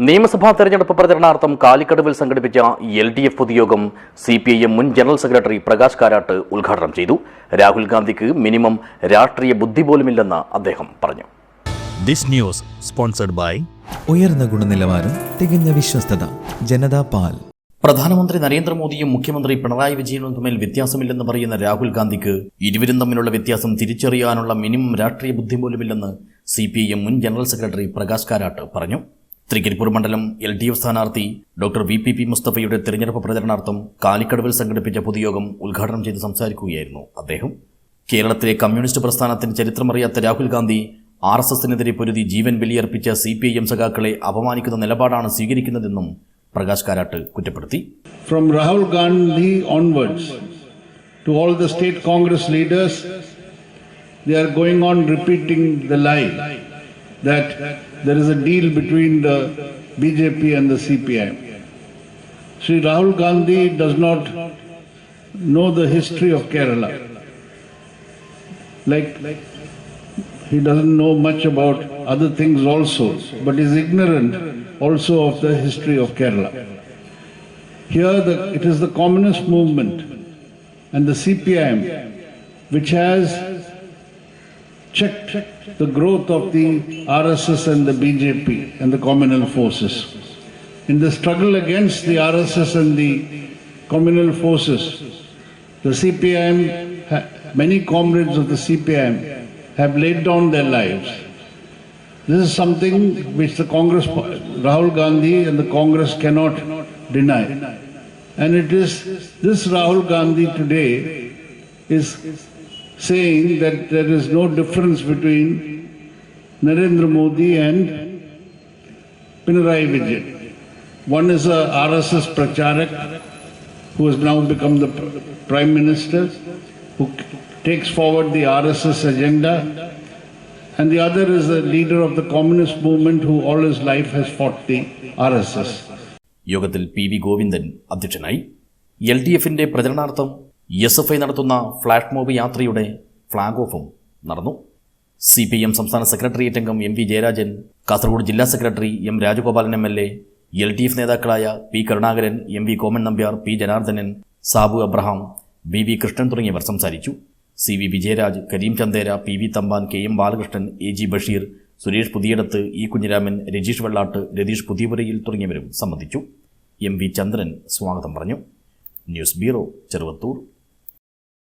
നിയമസഭാ തെരഞ്ഞെടുപ്പ് പ്രചരണാർത്ഥം കാലിക്കടവിൽ സംഘടിപ്പിച്ച LDF പൊതുയോഗം CPIM മുൻ ജനറൽ സെക്രട്ടറി പ്രകാശ് കാരാട്ട് ഉദ്ഘാടനം ചെയ്തു. രാഹുൽ ഗാന്ധിക്ക് മിനിമം രാഷ്ട്രീയ ബുദ്ധി പോലുമില്ലെന്ന് അദ്ദേഹം പറഞ്ഞു. This news sponsored by ഉയർന്ന ഗുണനിലവാരം, തികഞ്ഞ വിശ്വസ്തത, ജനതാ പാൽ. പ്രധാനമന്ത്രി നരേന്ദ്രമോദിയും മുഖ്യമന്ത്രി പിണറായി വിജയനും തമ്മിൽ വ്യത്യാസമില്ലെന്ന് പറയുന്ന രാഹുൽ ഗാന്ധിക്ക് ഇരുവരും തമ്മിലുള്ള വ്യത്യാസം തിരിച്ചറിയാനുള്ള മിനിമം രാഷ്ട്രീയ ബുദ്ധി പോലുമില്ലെന്ന് CPIM മുൻ ജനറൽ സെക്രട്ടറി പ്രകാശ് കാരാട്ട് പറഞ്ഞു. തൃക്കരിപ്പൂർ മണ്ഡലം LDF സ്ഥാനാർത്ഥി ഡോക്ടർ VPP മുസ്തഫയുടെ തെരഞ്ഞെടുപ്പ് പ്രചരണാർത്ഥം കാലിക്കടവിൽ സംഘടിപ്പിച്ച പൊതുയോഗം ഉദ്ഘാടനം ചെയ്ത് സംസാരിക്കുകയായിരുന്നു അദ്ദേഹം. കേരളത്തിലെ കമ്മ്യൂണിസ്റ്റ് പ്രസ്ഥാനത്തിന് ചരിത്രമറിയാത്ത രാഹുൽ ഗാന്ധി RSSനെതിരെ പൊരുതി ജീവൻ ബലിയർപ്പിച്ച CPIM സഖാക്കളെ അപമാനിക്കുന്ന നിലപാടാണ് സ്വീകരിക്കുന്നതെന്നും പ്രകാശ് കാരാട്ട് കുറ്റപ്പെടുത്തി. From Rahul Gandhi onwards to all the state Congress leaders, they are going on repeating the lie that there is a deal between the BJP and the CPIM. Sri Rahul Gandhi does not know the history of Kerala. Like he doesn't know much about other things also, but is ignorant also of the history of Kerala. Here it is the communist movement and the CPIM which has checked the growth of the RSS and the BJP and the communal forces. In the struggle against the RSS and the communal forces, the CPIM, many comrades of the CPIM have laid down their lives. This is something which the Congress, Rahul Gandhi and the Congress cannot deny. And it is this Rahul Gandhi today is saying that there is no difference between Narendra Modi and Pinarayi Vijayan. One is a RSS pracharak who has now become the Prime Minister, who takes forward the RSS agenda, and the other is a leader of the communist movement who all his life has fought the RSS. യോഗത്തിൽ PV Govindan അധ്യക്ഷനായി. LDFന്റെ പ്രചരണാർത്ഥം SFI നടത്തുന്ന flash mob യാത്രയുടെ flag ഓഫും നടന്നു. CPIM സംസ്ഥാന secretariat അംഗം MV Jayarajan, Kasaragod ജില്ലാ secretary M Rajagopalan MLA, LDF നേതാക്കളായ P Karunakaran, MV Koman Nambiar, P Janardhanan, Sabu Abraham, BV Krishnan തുടങ്ങിയവർ സംസാരിച്ചു. CV Vijayaraj, Kareem Chandera, PV Thampan, KM Balakrishnan, AG Basheer, Suresh Puthiyadath, E Kunhiraman, Rajeesh Vellat, Ratheesh പുതിയപുരയിൽ തുടങ്ങിയവരും സംബന്ധിച്ചു. MV ചന്ദ്രൻ സ്വാഗതം പറഞ്ഞു. News bureau, Cheruvathur.